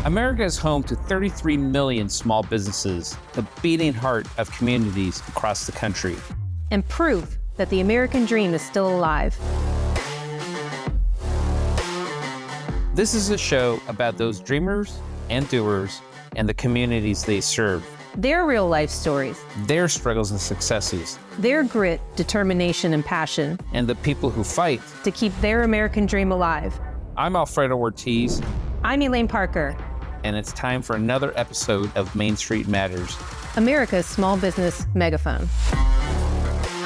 America is home to 33 million small businesses, the beating heart of communities across the country. And proof that the American dream is still alive. This is a show about those dreamers and doers and the communities they serve. Their real life stories. Their struggles and successes. Their grit, determination, and passion. And the people who fight to keep their American dream alive. I'm Alfredo Ortiz. I'm Elaine Parker. And it's time for another episode of Main Street Matters, America's small business megaphone.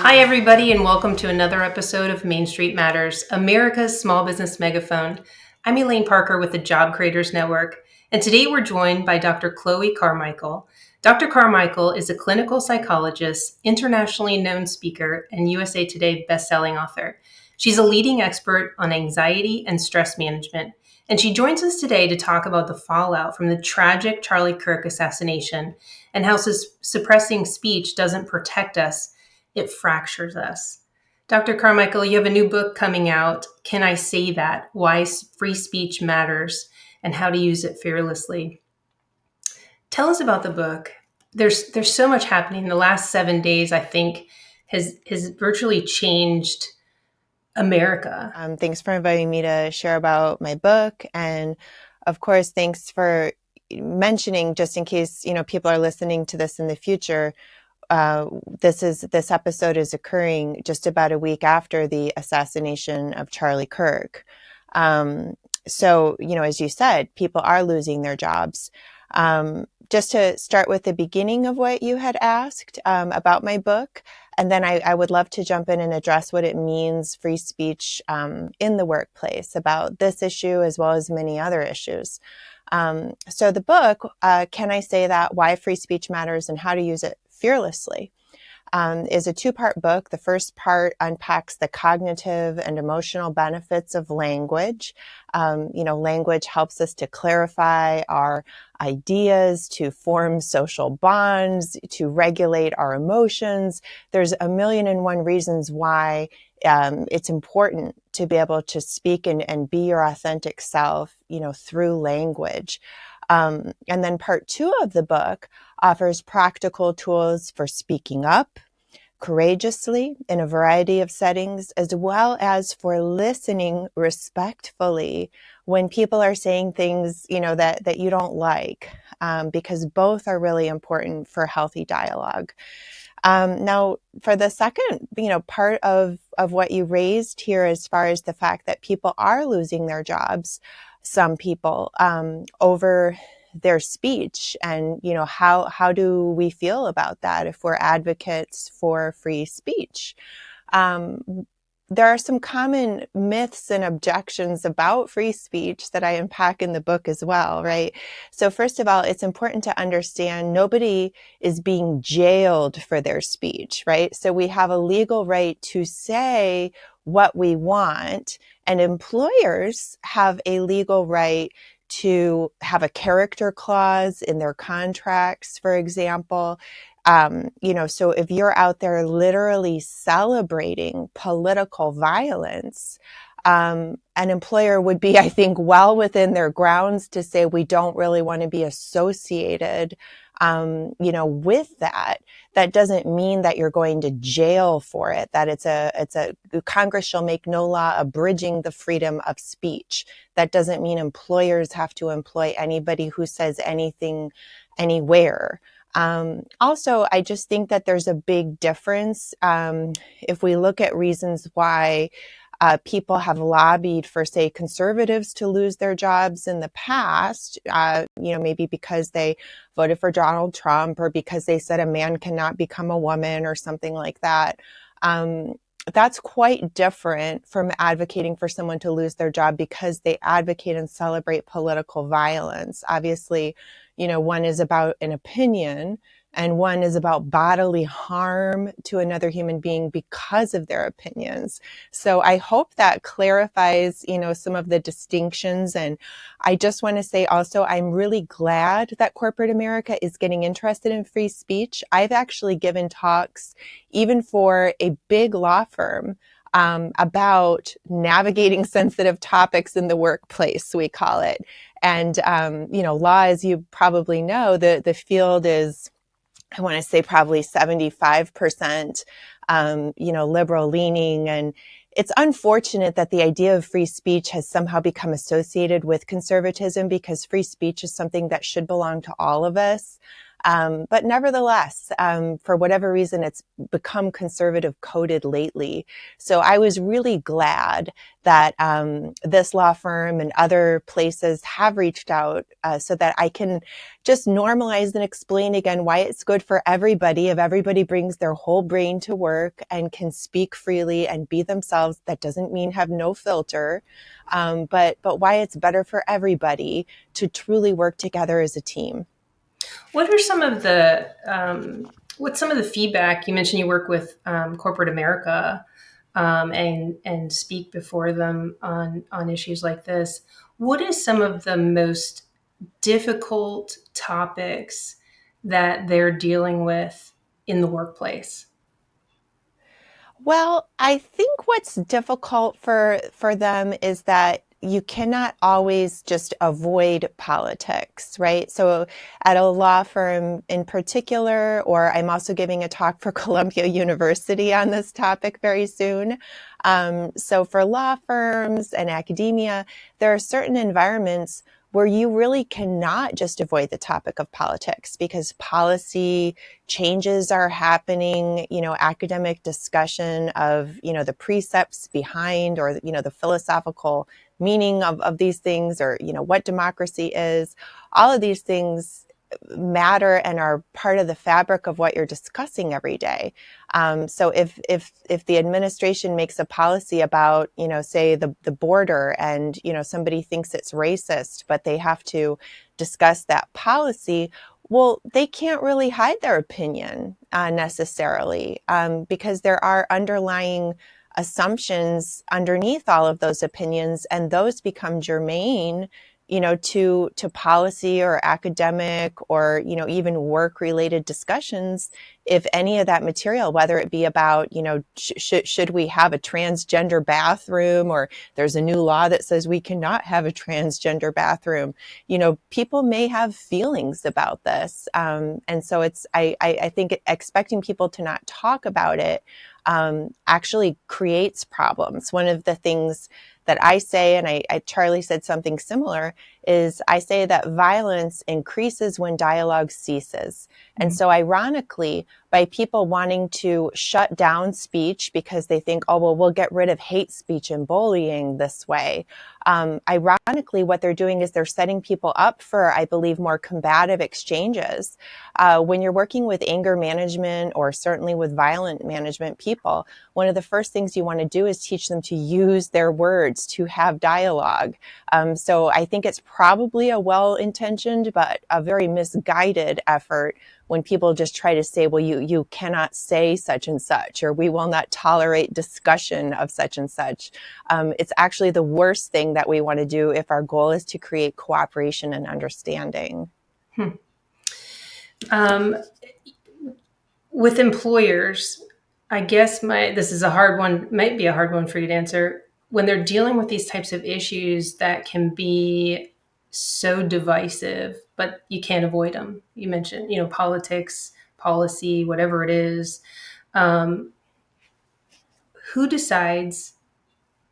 Hi, everybody, and welcome to another episode of Main Street Matters, America's small business megaphone. I'm Elaine Parker with the Job Creators Network, and today we're joined by Dr. Chloe Carmichael. Dr. Carmichael is a clinical psychologist, internationally known speaker, and USA Today bestselling author. She's a leading expert on anxiety and stress management, and she joins us today to talk about the fallout from the tragic Charlie Kirk assassination and how suppressing speech doesn't protect us, it fractures us. Dr. Carmichael, you have a new book coming out, Can I Say That? Why Free Speech Matters and How to Use It Fearlessly. Tell us about the book. There's so much happening. The last 7 days, I think, has virtually changed America. Thanks for inviting me to share about my book. And of course, thanks for mentioning, just in case, people are listening to this in the future, this episode is occurring just about a week after the assassination of Charlie Kirk. So, as you said, people are losing their jobs. Just to start with the beginning of what you had asked about my book, and then I would love to jump in and address what it means, free speech in the workplace, about this issue as well as many other issues. So the book, Can I Say That? Why Free Speech Matters and How to Use It Fearlessly, is a two-part book. The first part unpacks the cognitive and emotional benefits of language. Language helps us to clarify our ideas, to form social bonds, to regulate our emotions. There's a million and one reasons why it's important to be able to speak and be your authentic self, through language. And then part two of the book offers practical tools for speaking up courageously in a variety of settings, as well as for listening respectfully when people are saying things, that you don't like, because both are really important for healthy dialogue. Now, for the second, part of what you raised here, as far as the fact that people are losing their jobs, some people, over their speech, and how do we feel about that if we're advocates for free speech? There are some common myths and objections about free speech that I unpack in the book as well, right? So first of all, it's important to understand nobody is being jailed for their speech, right? So we have a legal right to say what we want, and employers have a legal right to have a character clause in their contracts, for example. So if you're out there literally celebrating political violence, an employer would be, I think, well within their grounds to say we don't really want to be associated, with that. That doesn't mean that you're going to jail for it, that it's a Congress shall make no law abridging the freedom of speech. That doesn't mean employers have to employ anybody who says anything anywhere. Also, I just think that there's a big difference if we look at reasons why people have lobbied for, say, conservatives to lose their jobs in the past, maybe because they voted for Donald Trump or because they said a man cannot become a woman or something like that. That's quite different from advocating for someone to lose their job because they advocate and celebrate political violence. Obviously, one is about an opinion and one is about bodily harm to another human being because of their opinions. So I hope that clarifies, some of the distinctions. And I just want to say also, I'm really glad that corporate America is getting interested in free speech. I've actually given talks, even for a big law firm, about navigating sensitive topics in the workplace, we call it. And, law, as you probably know, the field is, I want to say, probably 75%, liberal leaning. And it's unfortunate that the idea of free speech has somehow become associated with conservatism, because free speech is something that should belong to all of us. But nevertheless, for whatever reason, it's become conservative coded lately. So I was really glad that this law firm and other places have reached out so that I can just normalize and explain again why it's good for everybody if everybody brings their whole brain to work and can speak freely and be themselves. That doesn't mean have no filter, but why it's better for everybody to truly work together as a team. What are some of the what's some of the feedback? You mentioned you work with corporate America and speak before them on issues like this. What is some of the most difficult topics that they're dealing with in the workplace? Well, I think what's difficult for them is that you cannot always just avoid politics, right? So at a law firm in particular, or I'm also giving a talk for Columbia University on this topic very soon. So for law firms and academia, there are certain environments where you really cannot just avoid the topic of politics, because policy changes are happening, academic discussion of, the precepts behind, or, the philosophical meaning of these things, or, what democracy is. All of these things matter and are part of the fabric of what you're discussing every day. So if the administration makes a policy about, say the border, and, somebody thinks it's racist, but they have to discuss that policy, well, they can't really hide their opinion necessarily, because there are underlying assumptions underneath all of those opinions, and those become germane, to policy or academic or, even work related discussions. If any of that material, whether it be about, should we have a transgender bathroom, or there's a new law that says we cannot have a transgender bathroom, people may have feelings about this. And so I think expecting people to not talk about it actually creates problems. One of the things that I say, and Charlie said something similar, is I say that violence increases when dialogue ceases. And so ironically, by people wanting to shut down speech because they think, oh, well, we'll get rid of hate speech and bullying this way. Ironically, what they're doing is they're setting people up for, I believe, more combative exchanges. When you're working with anger management, or certainly with violent management people, one of the first things you want to do is teach them to use their words, to have dialogue. So I think it's probably a well-intentioned but a very misguided effort when people just try to say, well, you cannot say such and such, or we will not tolerate discussion of such and such. It's actually the worst thing that we want to do if our goal is to create cooperation and understanding. With employers, I guess this is a hard one, might be a hard one for you to answer. When they're dealing with these types of issues that can be so divisive, but you can't avoid them. You mentioned, politics, policy, whatever it is. Who decides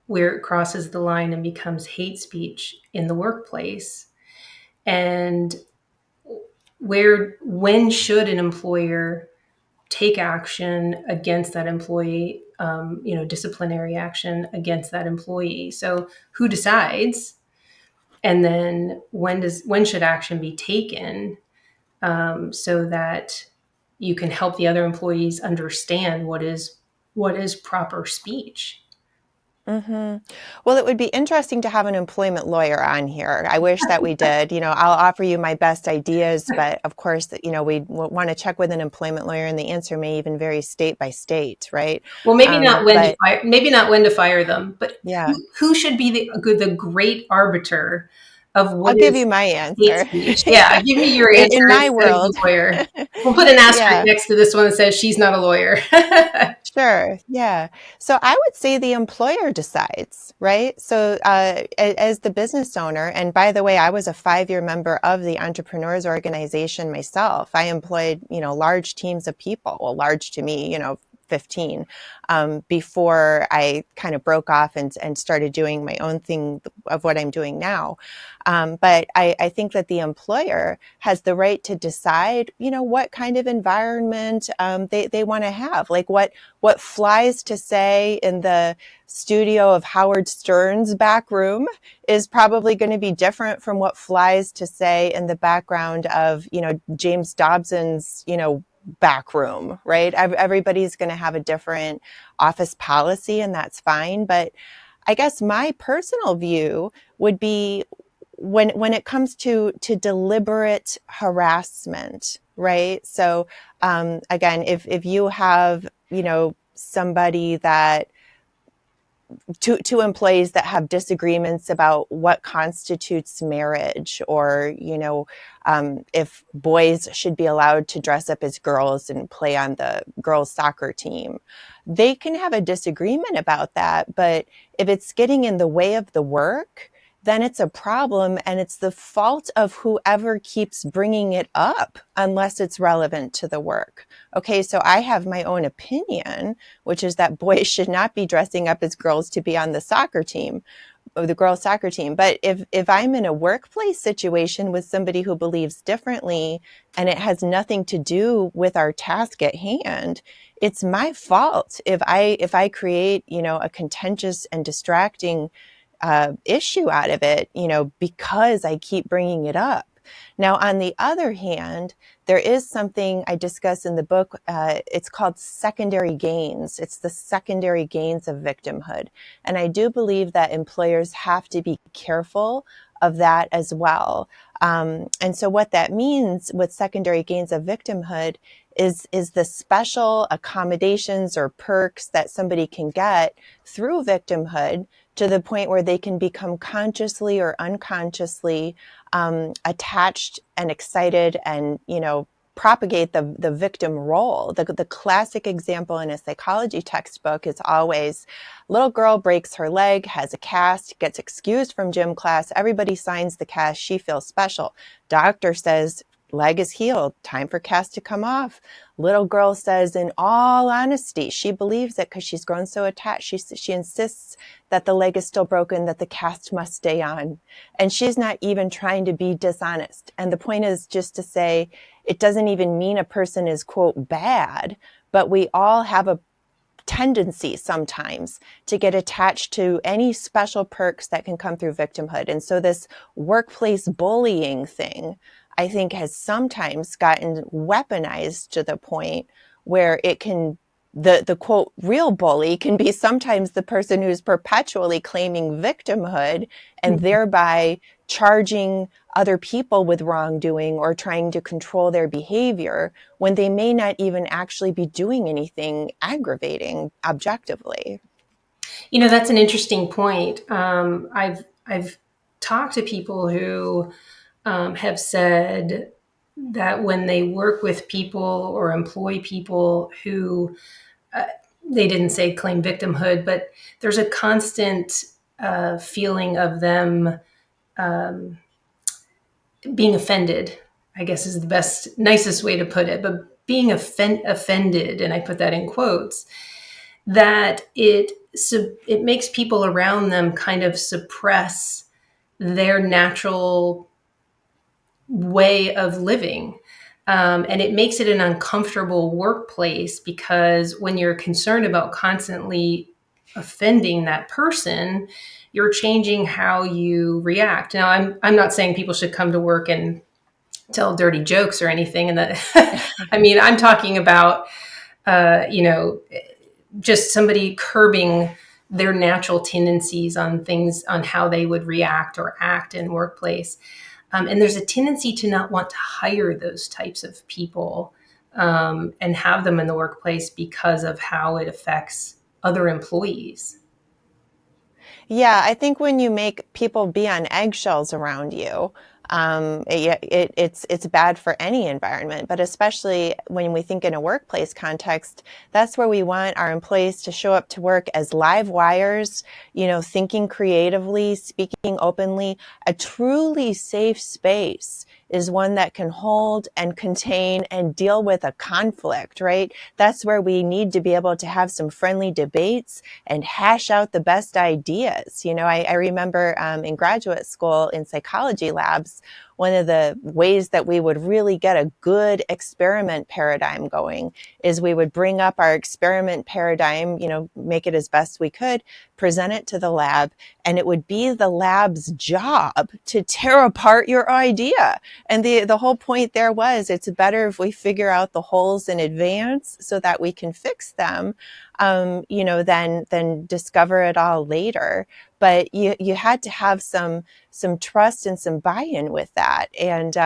where it crosses the line and becomes hate speech in the workplace? And when should an employer take action against that employee, disciplinary action against that employee? So who decides? And then when should action be taken, so that you can help the other employees understand what is proper speech? Mm-hmm. Well, it would be interesting to have an employment lawyer on here. I wish that we did. I'll offer you my best ideas, but of course, we want to check with an employment lawyer, and the answer may even vary state by state, right? Well, maybe not when to fire them, but Yeah. who should be the great arbiter of I'll what give you is my hate answer. speech. Yeah, give me your answer In my instead of the world. lawyer. We'll put an asterisk Yeah. next to this one that says she's not a lawyer. Sure. Yeah. So I would say the employer decides, right? So as the business owner, and by the way, I was a 5-year member of the entrepreneurs organization myself. I employed, large teams of people. Well, large to me, 15, before I kind of broke off and started doing my own thing of what I'm doing now. But I think that the employer has the right to decide, what kind of environment they want to have, like what flies to say in the studio of Howard Stern's back room is probably going to be different from what flies to say in the background of, James Dobson's, back room, right? Everybody's going to have a different office policy, and that's fine. But I guess my personal view would be when it comes to deliberate harassment, right? So again, if you have, somebody that two employees that have disagreements about what constitutes marriage, or if boys should be allowed to dress up as girls and play on the girls soccer team, they can have a disagreement about that. But if it's getting in the way of the work, then it's a problem, and it's the fault of whoever keeps bringing it up unless it's relevant to the work. Okay, so I have my own opinion, which is that boys should not be dressing up as girls to be on the soccer team, or the girls soccer team. But if I'm in a workplace situation with somebody who believes differently, and it has nothing to do with our task at hand, it's my fault if I create, a contentious and distracting issue out of it, because I keep bringing it up. Now, on the other hand, there is something I discuss in the book. It's called secondary gains. It's the secondary gains of victimhood. And I do believe that employers have to be careful of that as well. And so what that means with secondary gains of victimhood is the special accommodations or perks that somebody can get through victimhood, to the point where they can become consciously or unconsciously attached and excited, and propagate the victim role. The classic example in a psychology textbook is always, little girl breaks her leg, has a cast, gets excused from gym class, everybody signs the cast, she feels special. Doctor says leg is healed, time for cast to come off. Little girl says, in all honesty, she believes it because she's grown so attached. She insists that the leg is still broken, that the cast must stay on. And she's not even trying to be dishonest. And the point is just to say, it doesn't even mean a person is, quote, bad, but we all have a tendency sometimes to get attached to any special perks that can come through victimhood. And so this workplace bullying thing, I think, has sometimes gotten weaponized to the point where it can, the quote, real bully can be sometimes the person who's perpetually claiming victimhood and thereby charging other people with wrongdoing or trying to control their behavior, when they may not even actually be doing anything aggravating objectively. That's an interesting point. I've talked to people who have said that when they work with people or employ people who they didn't say claim victimhood, but there's a constant feeling of them being offended, I guess is the best, nicest way to put it, but being offended, and I put that in quotes, that it makes people around them kind of suppress their natural way of living. And it makes it an uncomfortable workplace, because when you're concerned about constantly offending that person, you're changing how you react. Now, I'm not saying people should come to work and tell dirty jokes or anything. And that, I mean, I'm talking about, just somebody curbing their natural tendencies on things, on how they would react or act in workplace. And there's a tendency to not want to hire those types of people and have them in the workplace because of how it affects other employees. Yeah, I think when you make people be on eggshells around you, it's bad for any environment, but especially when we think in a workplace context, that's where we want our employees to show up to work as live wires, thinking creatively, speaking openly. A truly safe space is one that can hold and contain and deal with a conflict, right? That's where we need to be able to have some friendly debates and hash out the best ideas. I remember in graduate school in psychology labs, one of the ways that we would really get a good experiment paradigm going is we would bring up our experiment paradigm, make it as best we could, present it to the lab, and it would be the lab's job to tear apart your idea. And the whole point there was it's better if we figure out the holes in advance so that we can fix them, than discover it all later. But you had to have some trust and some buy-in with that. And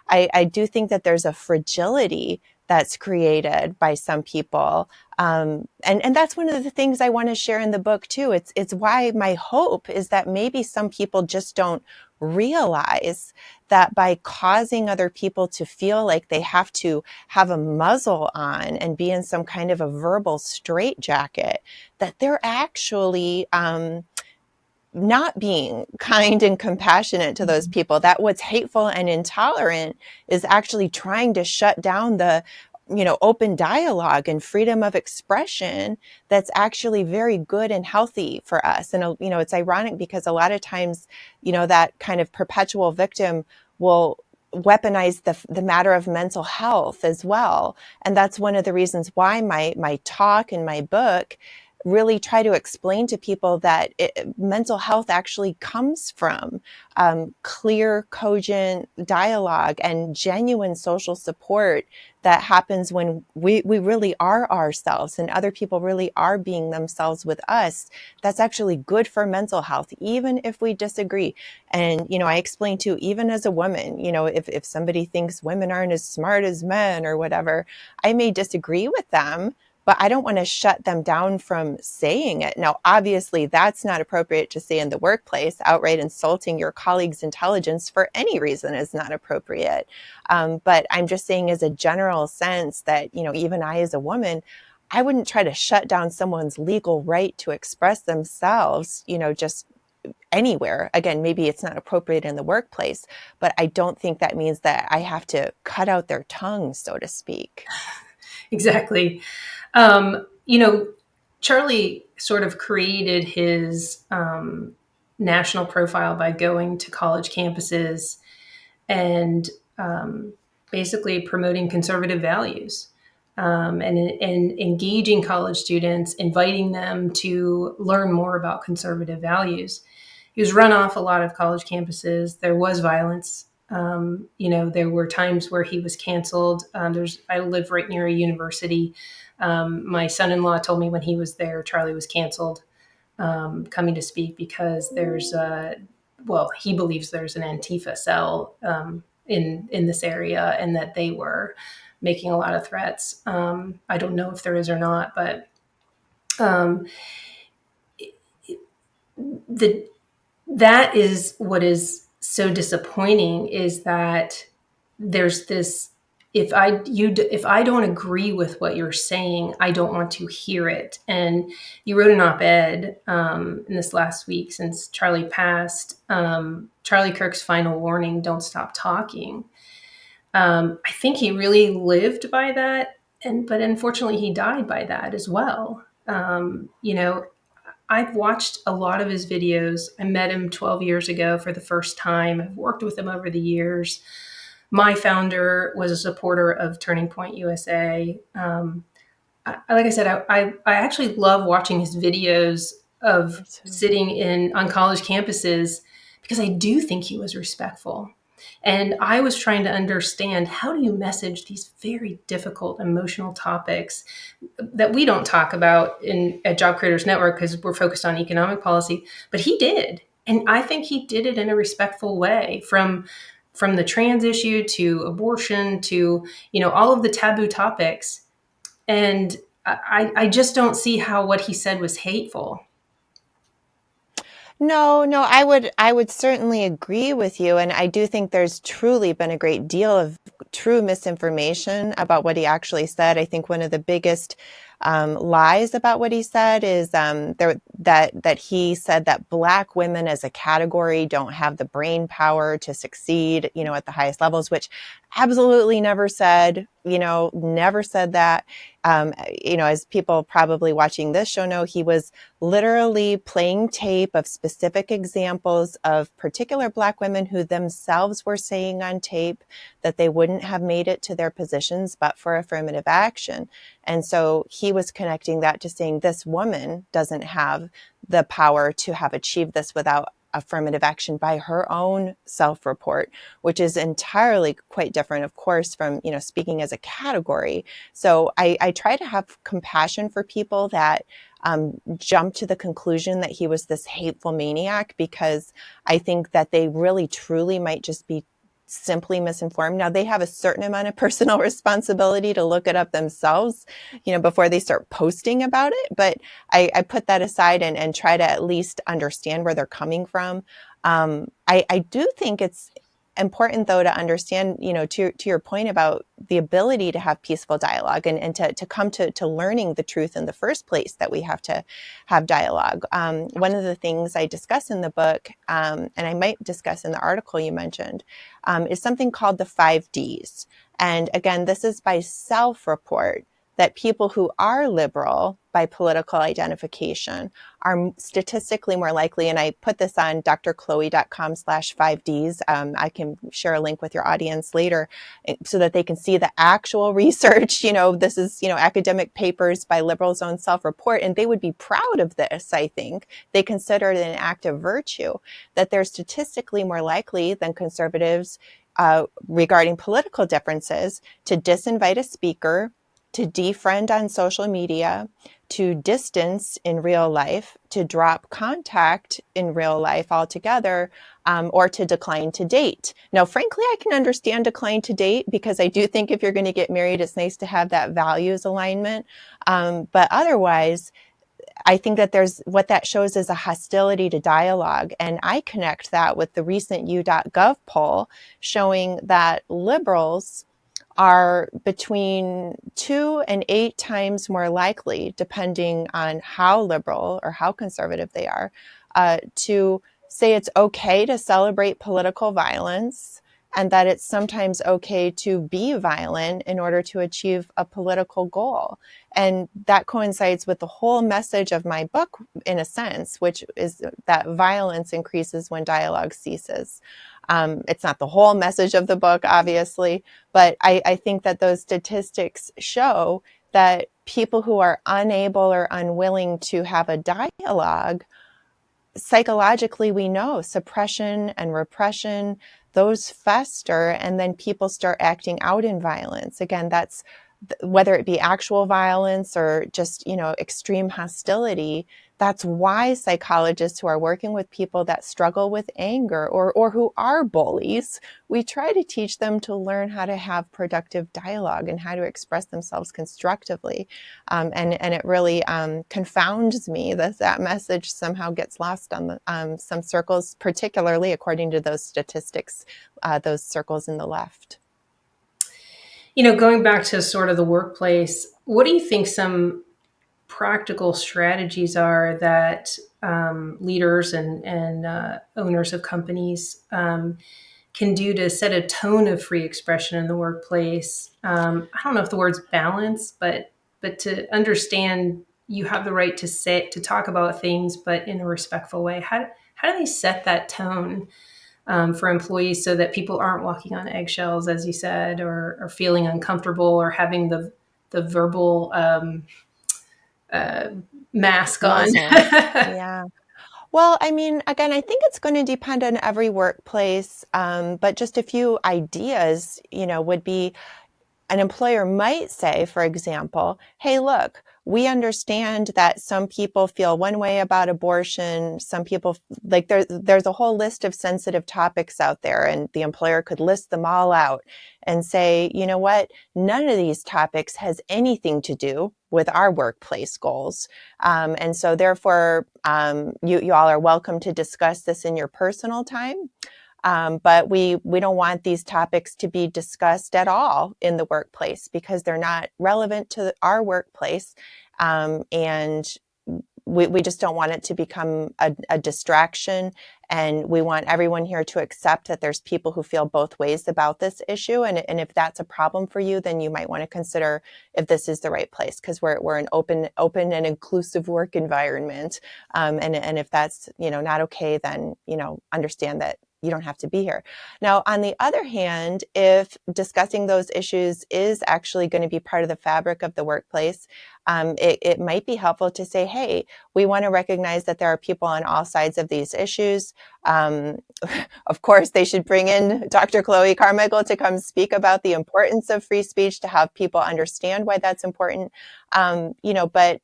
I do think that there's a fragility that's created by some people. And that's one of the things I want to share in the book too. It's why my hope is that maybe some people just don't realize that by causing other people to feel like they have to have a muzzle on and be in some kind of a verbal straitjacket, that they're actually not being kind and compassionate to those people, that what's hateful and intolerant is actually trying to shut down the open dialogue and freedom of expression that's actually very good and healthy for us. And it's ironic because a lot of times that kind of perpetual victim will weaponize the matter of mental health as well. And that's one of the reasons why my talk and my book really try to explain to people that mental health actually comes from clear, cogent dialogue and genuine social support that happens when we really are ourselves and other people really are being themselves with us. That's actually good for mental health, even if we disagree. And, I explain too, even as a woman, if somebody thinks women aren't as smart as men or whatever, I may disagree with them, but I don't want to shut them down from saying it. Now, obviously, that's not appropriate to say in the workplace. Outright insulting your colleague's intelligence for any reason is not appropriate. But I'm just saying as a general sense that, even I as a woman, I wouldn't try to shut down someone's legal right to express themselves, just anywhere. Again, maybe it's not appropriate in the workplace, but I don't think that means that I have to cut out their tongue, so to speak. Exactly. Charlie sort of created his national profile by going to college campuses and basically promoting conservative values, and engaging college students, inviting them to learn more about conservative values. He was run off a lot of college campuses. There was violence. There were times where he was canceled. I live right near a university. My son-in-law told me when he was there, Charlie was canceled coming to speak because he believes there's an Antifa cell in this area, and that they were making a lot of threats. I don't know if there is or not, but that is what is so disappointing, is that there's this, if I don't agree with what you're saying, I don't want to hear it. And you wrote an op-ed in this last week since Charlie passed, Charlie Kirk's final warning, don't stop talking. I think he really lived by that, but unfortunately he died by that as well. I've watched a lot of his videos. I met him 12 years ago for the first time. I've worked with him over the years. My founder was a supporter of Turning Point USA. Like I said, I actually love watching his videos of sitting on college campuses, because I do think he was respectful. And I was trying to understand, how do you message these very difficult emotional topics that we don't talk about at Job Creators Network because we're focused on economic policy, but he did. And I think he did it in a respectful way, from the trans issue to abortion to, all of the taboo topics. And I just don't see how what he said was hateful. No, I would certainly agree with you. And I do think there's truly been a great deal of true misinformation about what he actually said. I think one of the biggest lies about what he said is that he said that Black women as a category don't have the brain power to succeed, at the highest levels, which absolutely never said, never said that. As people probably watching this show know, he was literally playing tape of specific examples of particular Black women who themselves were saying on tape that they wouldn't have made it to their positions but for affirmative action. And so he was connecting that to saying this woman doesn't have the power to have achieved this without affirmative action by her own self-report, which is entirely quite different, of course, from, speaking as a category. So I try to have compassion for people that jump to the conclusion that he was this hateful maniac, because I think that they really truly might just be simply misinformed. Now, they have a certain amount of personal responsibility to look it up themselves, before they start posting about it. But I put that aside and try to at least understand where they're coming from. I do think it's important, though, to understand, to your point about the ability to have peaceful dialogue and to come to learning the truth in the first place, that we have to have dialogue. One of the things I discuss in the book, and I might discuss in the article you mentioned, is something called the 5Ds. And again, this is by self-report, that people who are liberal by political identification are statistically more likely, and I put this on drchloe.com/5Ds. I can share a link with your audience later so that they can see the actual research. This is, academic papers by liberals' own self-report, and they would be proud of this, I think. They consider it an act of virtue, that they're statistically more likely than conservatives regarding political differences to disinvite a speaker, to defriend on social media, to distance in real life, to drop contact in real life altogether, or to decline to date. Now, frankly, I can understand decline to date, because I do think if you're going to get married, it's nice to have that values alignment. But otherwise, I think that what that shows is a hostility to dialogue. And I connect that with the recent U.gov poll showing that liberals are between 2 and 8 times more likely, depending on how liberal or how conservative they are, to say it's okay to celebrate political violence, and that it's sometimes okay to be violent in order to achieve a political goal. And that coincides with the whole message of my book, in a sense, which is that violence increases when dialogue ceases. It's not the whole message of the book, obviously, but I think that those statistics show that people who are unable or unwilling to have a dialogue, psychologically, we know suppression and repression, those fester, and then people start acting out in violence. Again, that's whether it be actual violence or just, extreme hostility. That's why psychologists who are working with people that struggle with anger or who are bullies, we try to teach them to learn how to have productive dialogue and how to express themselves constructively. And it really confounds me that message somehow gets lost on some circles, particularly according to those statistics, those circles in the left. Going back to sort of the workplace, what do you think some practical strategies are that leaders and owners of companies can do to set a tone of free expression in the workplace? I don't know if the word's balance, but to understand you have the right to talk about things, but in a respectful way. How do they set that tone for employees so that people aren't walking on eggshells, as you said, or feeling uncomfortable or having the verbal mask on? Yeah. Well, I mean, again, I think it's going to depend on every workplace, but just a few ideas, would be, an employer might say, for example, hey, look, we understand that some people feel one way about abortion. Some people, like, there's a whole list of sensitive topics out there, and the employer could list them all out and say, you know what, none of these topics has anything to do with our workplace goals. And so therefore, you all are welcome to discuss this in your personal time. But we don't want these topics to be discussed at all in the workplace because they're not relevant to our workplace. And we just don't want it to become a distraction. And we want everyone here to accept that there's people who feel both ways about this issue. And if that's a problem for you, then you might want to consider if this is the right place, because we're an open and inclusive work environment. And if that's, not okay, then, understand that you don't have to be here. Now, on the other hand, if discussing those issues is actually going to be part of the fabric of the workplace, it might be helpful to say, hey, we want to recognize that there are people on all sides of these issues. Of course, they should bring in Dr. Chloe Carmichael to come speak about the importance of free speech, to have people understand why that's important. But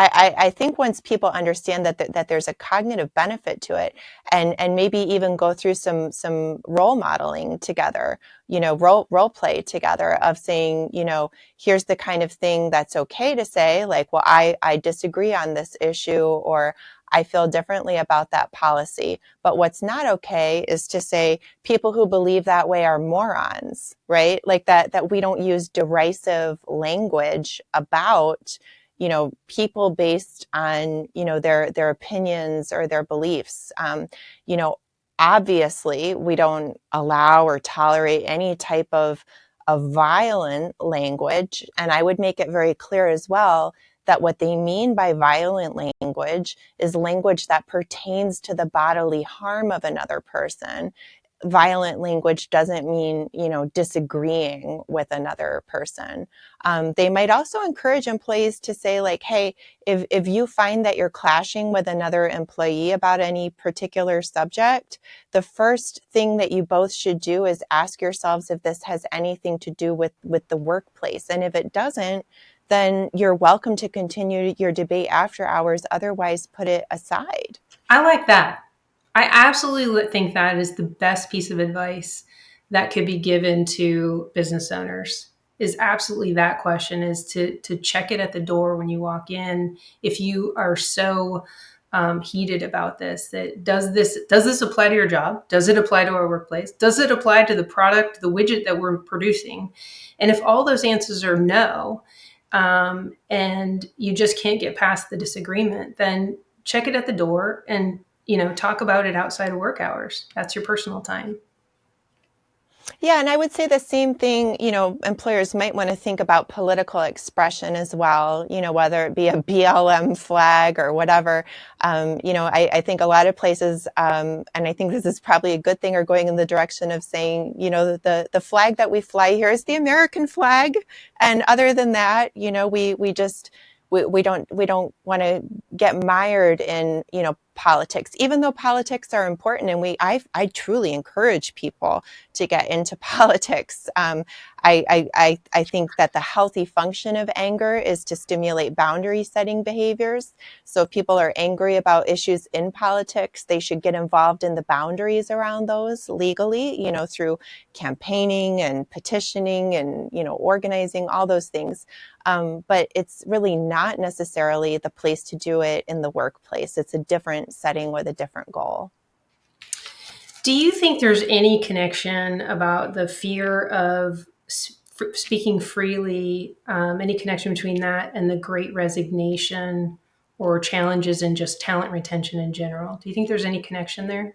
I think once people understand that there's a cognitive benefit to it, and maybe even go through some role modeling together, role play together of saying, here's the kind of thing that's okay to say, like, well, I disagree on this issue, or I feel differently about that policy. But what's not okay is to say people who believe that way are morons, right? Like that we don't use derisive language about people based on, their opinions or their beliefs. Obviously we don't allow or tolerate any type of violent language. And I would make it very clear as well that what they mean by violent language is language that pertains to the bodily harm of another person. Violent language doesn't mean, disagreeing with another person. They might also encourage employees to say, like, hey, if you find that you're clashing with another employee about any particular subject, the first thing that you both should do is ask yourselves if this has anything to do with the workplace. And if it doesn't, then you're welcome to continue your debate after hours. Otherwise, put it aside. I like that. I absolutely think that is the best piece of advice that could be given to business owners, is absolutely that question, is to check it at the door when you walk in. If you are so heated about this, that does this apply to your job? Does it apply to our workplace? Does it apply to the product, the widget that we're producing? And if all those answers are no, and you just can't get past the disagreement, then check it at the door and talk about it outside of work hours. That's your personal time. Yeah, and I would say the same thing, employers might want to think about political expression as well, whether it be a BLM flag or whatever. I think a lot of places, and I think this is probably a good thing, are going in the direction of saying, the flag that we fly here is the American flag. And other than that, we don't want to get mired in, politics, even though politics are important. And I truly encourage people to get into politics. I think that the healthy function of anger is to stimulate boundary setting behaviors. So if people are angry about issues in politics, they should get involved in the boundaries around those legally, through campaigning and petitioning and, organizing, all those things. But it's really not necessarily the place to do it in the workplace. It's a different setting with a different goal. Do you think there's any connection about the fear of speaking freely, any connection between that and the Great Resignation or challenges in just talent retention in general? Do you think there's any connection there?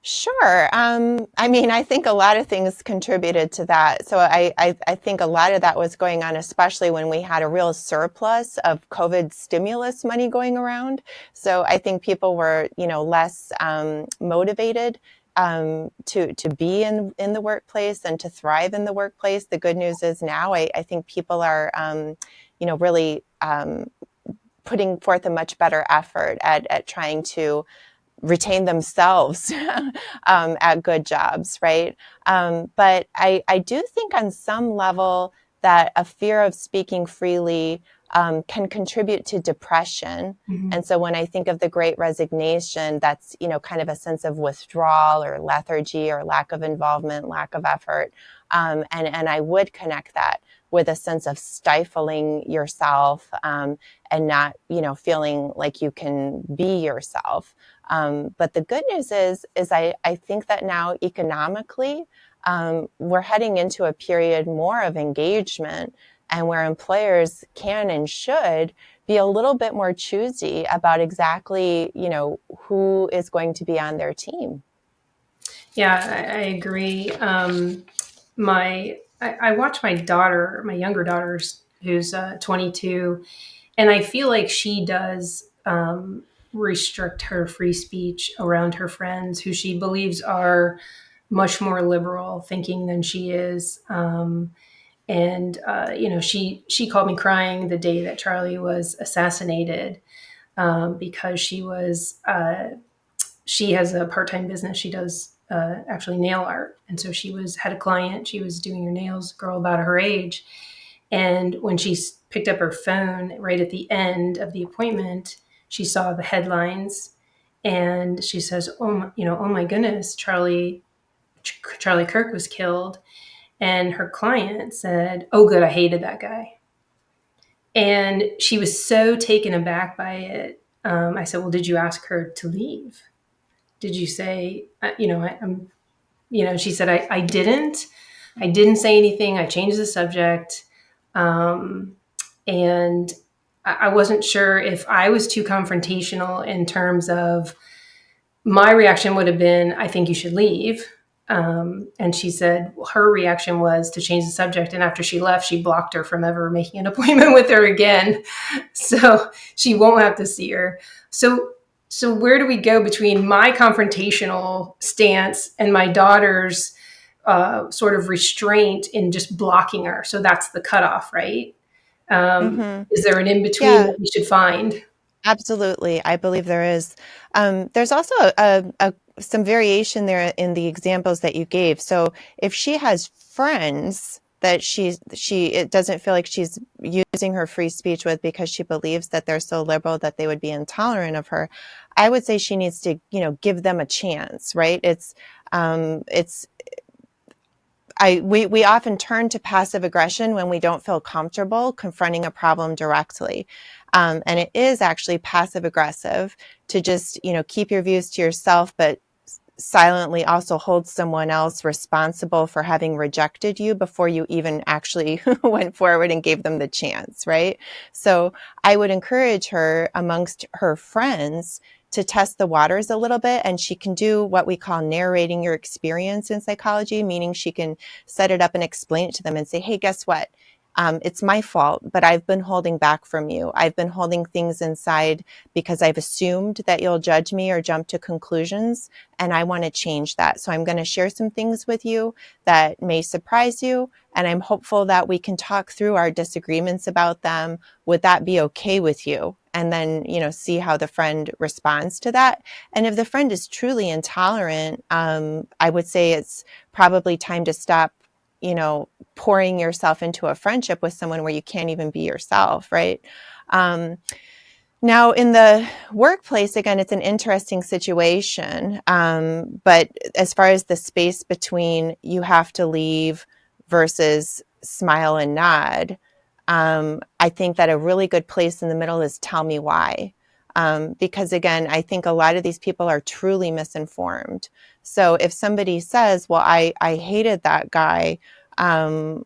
Sure. I think a lot of things contributed to that. So I think a lot of that was going on, especially when we had a real surplus of COVID stimulus money going around. So I think people were, less motivated to be in the workplace and to thrive in the workplace. The good news is now I think people are, really putting forth a much better effort at trying to retain themselves at good jobs, right? But I do think on some level that a fear of speaking freely can contribute to depression. Mm-hmm. And so when I think of the Great Resignation, that's, kind of a sense of withdrawal or lethargy or lack of involvement, lack of effort. And I would connect that with a sense of stifling yourself, and not, feeling like you can be yourself. But the good news is I think that now economically, we're heading into a period more of engagement, and where employers can and should be a little bit more choosy about exactly, who is going to be on their team. Yeah, I agree. I watch my daughter, my younger daughter's, who's 22, and I feel like she does restrict her free speech around her friends, who she believes are much more liberal thinking than she is. She called me crying the day that Charlie was assassinated, because she has a part-time business. She does actually nail art, and so had a client. She was doing her nails, a girl about her age, and when she picked up her phone right at the end of the appointment, she saw the headlines, and she says, oh my goodness, Charlie Kirk was killed." And her client said, "Oh, good, I hated that guy." And she was so taken aback by it. I said, "Well, did you ask her to leave? Did you say, I'm, she said, I didn't. I didn't say anything. I changed the subject. And I wasn't sure if I was too confrontational in terms of my reaction would have been, I think you should leave." And she said her reaction was to change the subject. And after she left, she blocked her from ever making an appointment with her again. So she won't have to see her. So where do we go between my confrontational stance and my daughter's sort of restraint in just blocking her? So that's the cutoff, right? Is there an in-between Yeah. that we should find? Absolutely. I believe there is. There's also some variation there in the examples that you gave. So if she has friends that it doesn't feel like she's using her free speech with because she believes that they're so liberal that they would be intolerant of her, I would say she needs to, give them a chance, right? We often turn to passive aggression when we don't feel comfortable confronting a problem directly. And it is actually passive aggressive to just, keep your views to yourself, but silently also hold someone else responsible for having rejected you before you even actually went forward and gave them the chance, right? So I would encourage her amongst her friends to test the waters a little bit, and she can do what we call narrating your experience in psychology, meaning she can set it up and explain it to them and say, hey, guess what? It's my fault, but I've been holding back from you. I've been holding things inside because I've assumed that you'll judge me or jump to conclusions, and I want to change that. So I'm going to share some things with you that may surprise you, and I'm hopeful that we can talk through our disagreements about them. Would that be okay with you? And then, see how the friend responds to that. And if the friend is truly intolerant, I would say it's probably time to stop, pouring yourself into a friendship with someone where you can't even be yourself, right? Now, in the workplace, again, it's an interesting situation. But as far as the space between you have to leave versus smile and nod, I think that a really good place in the middle is tell me why. Because again, I think a lot of these people are truly misinformed. So if somebody says, well, I hated that guy, I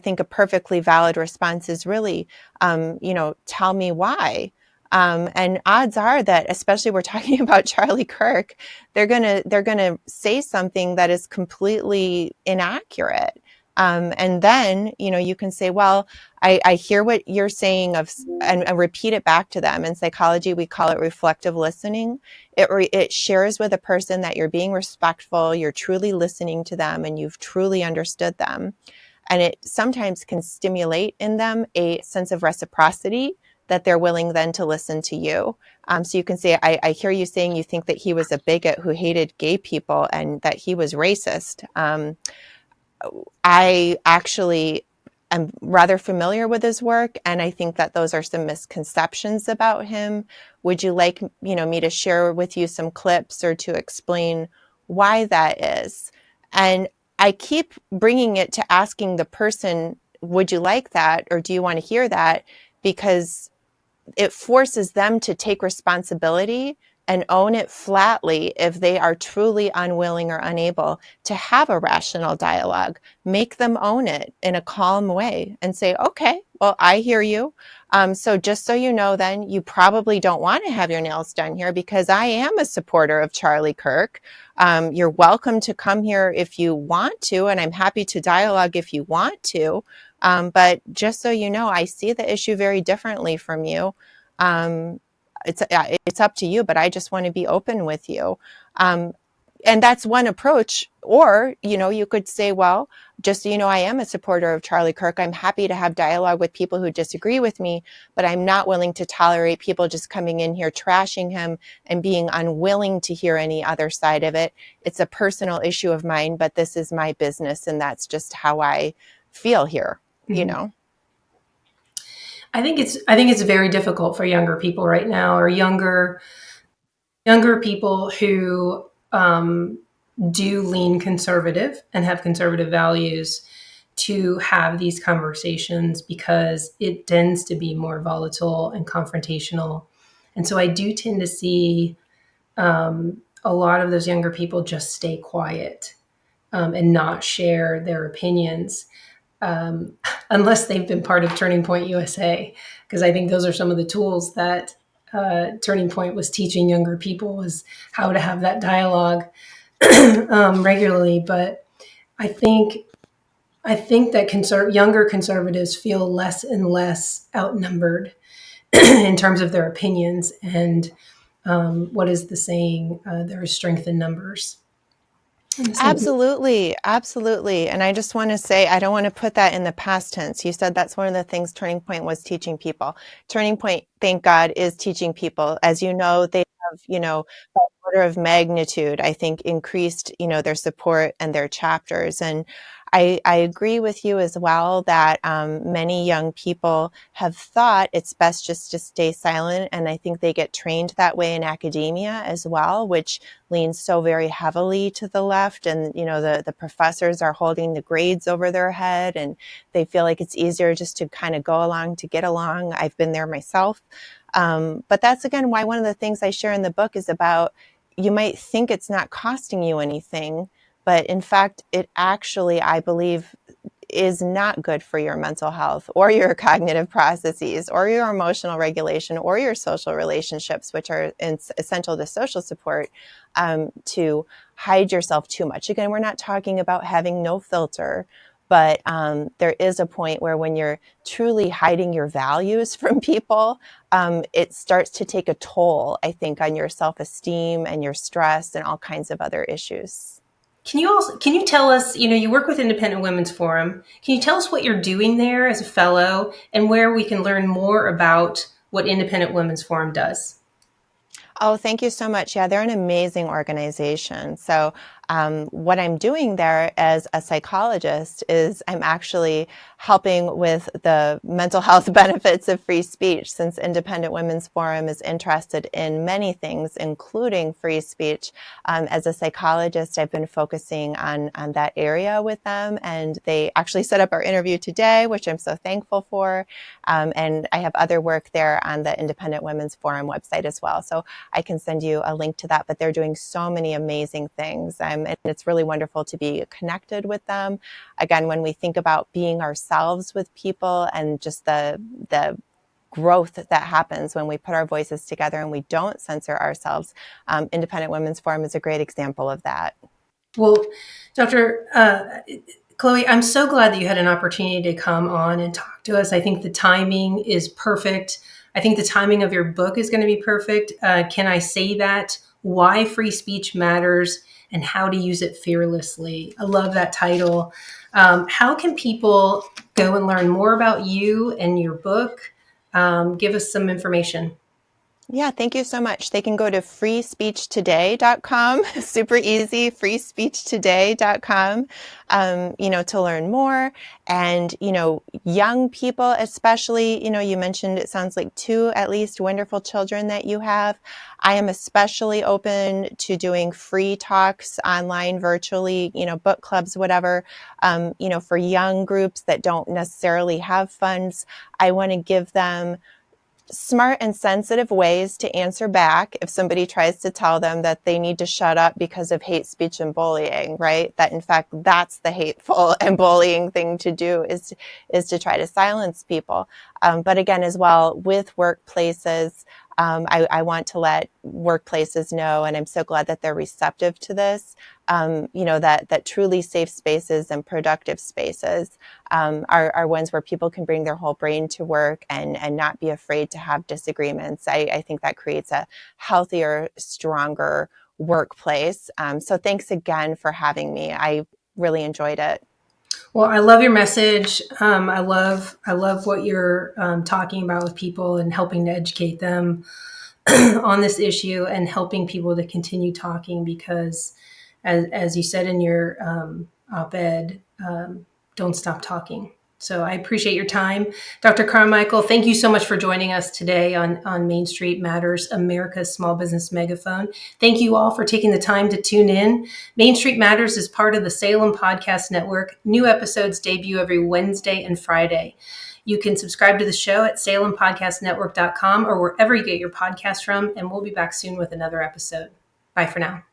think a perfectly valid response is really, tell me why. And odds are that, especially we're talking about Charlie Kirk, they're gonna say something that is completely inaccurate. And then, you can say, well, I hear what you're saying and repeat it back to them. In psychology, we call it reflective listening. It shares with a person that you're being respectful, you're truly listening to them, and you've truly understood them. And it sometimes can stimulate in them a sense of reciprocity that they're willing then to listen to you. So you can say, I hear you saying you think that he was a bigot who hated gay people and that he was racist. I actually I'm rather familiar with his work, and I think that those are some misconceptions about him. Would you like, me to share with you some clips or to explain why that is? And I keep bringing it to asking the person, would you like that, or do you want to hear that? Because it forces them to take responsibility and own it flatly if they are truly unwilling or unable to have a rational dialogue. Make them own it in a calm way and say, okay, well, I hear you. So just so you know, then you probably don't want to have your nails done here because I am a supporter of Charlie Kirk. You're welcome to come here if you want to, and I'm happy to dialogue if you want to. But just so you know, I see the issue very differently from you. Um, it's up to you, but I just want to be open with you. Um, and that's one approach. Or, you could say, well, just so you know, I am a supporter of Charlie Kirk. I'm happy to have dialogue with people who disagree with me, but I'm not willing to tolerate people just coming in here trashing him and being unwilling to hear any other side of it. It's a personal issue of mine, but this is my business, and that's just how I feel here, I think it's very difficult for younger people right now, or younger people who do lean conservative and have conservative values, to have these conversations, because it tends to be more volatile and confrontational. And so I do tend to see a lot of those younger people just stay quiet, and not share their opinions, unless they've been part of Turning Point USA, because I think those are some of the tools that Turning Point was teaching younger people, was how to have that dialogue regularly. But I think that younger conservatives feel less and less outnumbered in terms of their opinions. And what is the saying? There is strength in numbers. Absolutely. Absolutely. And I just want to say, I don't want to put that in the past tense. You said that's one of the things Turning Point was teaching people. Turning Point, thank God, is teaching people. As you know, they have, by order of magnitude, I think, increased, their support and their chapters. And I agree with you as well that many young people have thought it's best just to stay silent. And I think they get trained that way in academia as well, which leans so very heavily to the left. And, the professors are holding the grades over their head, and they feel like it's easier just to kind of go along to get along. I've been there myself. But that's, again, why one of the things I share in the book is about, you might think it's not costing you anything, but in fact, it actually, I believe, is not good for your mental health or your cognitive processes or your emotional regulation or your social relationships, which are essential to social support, to hide yourself too much. Again, we're not talking about having no filter, but there is a point where when you're truly hiding your values from people, it starts to take a toll, I think, on your self-esteem and your stress and all kinds of other issues. Can you tell us, you work with Independent Women's Forum. Can you tell us what you're doing there as a fellow, and where we can learn more about what Independent Women's Forum does? Oh, thank you so much. Yeah, they're an amazing organization. So, what I'm doing there as a psychologist is I'm actually helping with the mental health benefits of free speech, since Independent Women's Forum is interested in many things, including free speech. As a psychologist, I've been focusing on that area with them, and they actually set up our interview today, which I'm so thankful for. And I have other work there on the Independent Women's Forum website as well. So I can send you a link to that, but they're doing so many amazing things. And it's really wonderful to be connected with them. Again, when we think about being ourselves with people and just the growth that happens when we put our voices together and we don't censor ourselves, Independent Women's Forum is a great example of that. Well, Dr. Chloe, I'm so glad that you had an opportunity to come on and talk to us. I think the timing is perfect. I think the timing of your book is going to be perfect. Can I say that? Why Free Speech Matters and How to Use It Fearlessly. I love that title. How can people go and learn more about you and your book? Give us some information. Yeah, thank you so much. They can go to freespeechtoday.com, super easy, freespeechtoday.com, to learn more. And, young people, especially, you mentioned it sounds like two at least wonderful children that you have. I am especially open to doing free talks online, virtually, book clubs, whatever, for young groups that don't necessarily have funds. I want to give them smart and sensitive ways to answer back if somebody tries to tell them that they need to shut up because of hate speech and bullying, right? That in fact, that's the hateful and bullying thing to do is to try to silence people. But again, as well, with workplaces, I want to let workplaces know, and I'm so glad that they're receptive to this, that truly safe spaces and productive spaces are ones where people can bring their whole brain to work and not be afraid to have disagreements. I think that creates a healthier, stronger workplace. So thanks again for having me. I really enjoyed it. Well, I love your message. I love what you're talking about with people and helping to educate them on this issue and helping people to continue talking because, as you said in your op-ed, don't stop talking. So I appreciate your time. Dr. Carmichael, thank you so much for joining us today on Main Street Matters, America's Small Business Megaphone. Thank you all for taking the time to tune in. Main Street Matters is part of the Salem Podcast Network. New episodes debut every Wednesday and Friday. You can subscribe to the show at salempodcastnetwork.com or wherever you get your podcasts from, and we'll be back soon with another episode. Bye for now.